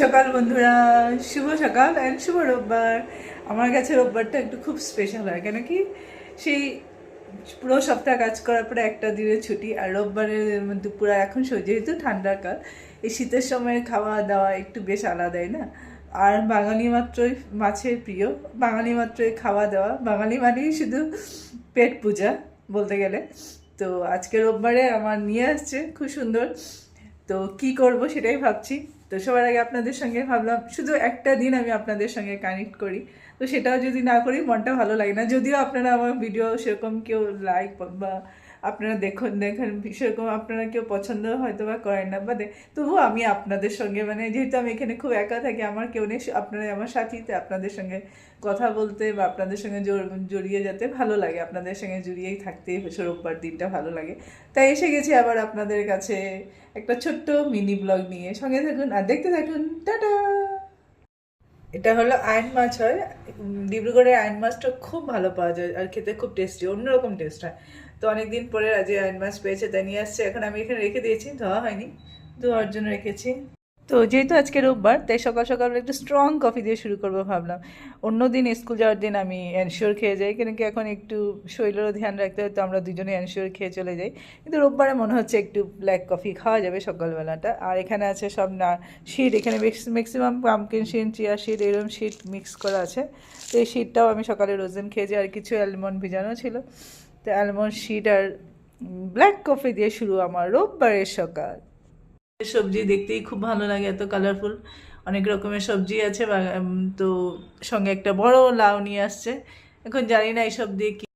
সকাল বন্ধুরা, শুভ সকাল অ্যান্ড শুভ রোববার। আমার কাছে রোববারটা একটু খুব স্পেশাল হয়, কেন কি সেই পুরো সপ্তাহ কাজ করার পরে একটা দিনের ছুটি, আর রোববারের দুপুর এখন যেহেতু ঠান্ডার কাল, এই শীতের সময়ের খাওয়া দাওয়া একটু বেশ আলাদাই না। আর বাঙালি মাত্রই মাছের প্রিয়, বাঙালি মাত্রই খাওয়া দাওয়া, বাঙালি মানেই শুধু পেট পূজা বলতে গেলে। তো আজকে রোববারে আমার নিয়ে আসছে খুব সুন্দর, তো কি করব সেটাই ভাবছি। তো সবার আগে আপনাদের সঙ্গে ভাবলাম শুধু একটা দিন আমি আপনাদের সঙ্গে কানেক্ট করি, তো সেটাও যদি না করি মনটা ভালো লাগে না। যদিও আপনারা আমার ভিডিও সেরকম কেউ লাইক বা আপনারা দেখুন দেখেন সেরকম আপনারা কেউ পছন্দ হয়তো বা করেন না, বা তবুও আমি আপনাদের সঙ্গে মানে যেহেতু আমি এখানে খুব একা থাকি, আমার কেউ নেই, আপনারা আমার সাথীতে আপনাদের সঙ্গে কথা বলতে বা আপনাদের সঙ্গে জড়িয়ে যেতে ভালো লাগে, আপনাদের সঙ্গে জড়িয়েই থাকতে রোববার দিনটা ভালো লাগে। তাই এসে গেছি আবার আপনাদের কাছে একটা ছোট্ট মিনি ব্লগ নিয়ে। সঙ্গে থাকুন আর দেখতে থাকুন। টাটা। এটা হলো আইন মাছ হয়, ডিব্রুগড়ের আইন মাছটা খুব ভালো পাওয়া যায় আর খেতে খুব টেস্টি, অন্যরকম টেস্ট হয়। তো অনেকদিন পরে আজ আইন মাছ পেয়েছে তাই নিয়ে আসছে। এখন আমি এখানে রেখে দিয়েছি, ধোয়া হয়নি, ধোয়ার জন্য রেখেছি। তো যেহেতু আজকে রোববার তাই সকাল সকাল একটু স্ট্রং কফি দিয়ে শুরু করবো ভাবলাম। অন্য দিন স্কুল যাওয়ার দিন আমি এনশিওর খেয়ে যাই, কিন্তু এখন একটু শরীরেরও ধ্যান রাখতে হয়, তো আমরা দুজনে এনশিওর খেয়ে চলে যাই। কিন্তু রোববারে মনে হচ্ছে একটু ব্ল্যাক কফি খাওয়া যাবে সকালবেলাটা। আর এখানে আছে সব শিট, এখানে maximum pumpkin seed, chia seed, এরকম শিট মিক্স করা আছে। তো এই শিটটাও আমি সকালে রোজেন খেয়েছি, আর কিছু অ্যালমন্ড ভিজানো ছিল। তো অ্যালমন্ড শিট আর ব্ল্যাক কফি দিয়ে শুরু আমার রোববারের সকাল। সবজি দেখতেই খুব ভালো লাগে, এত কালারফুল অনেক রকমের সবজি আছে। তো সঙ্গে একটা বড় লাউ নিয়ে আসছে। এখন জানি না এইসব দিয়ে কি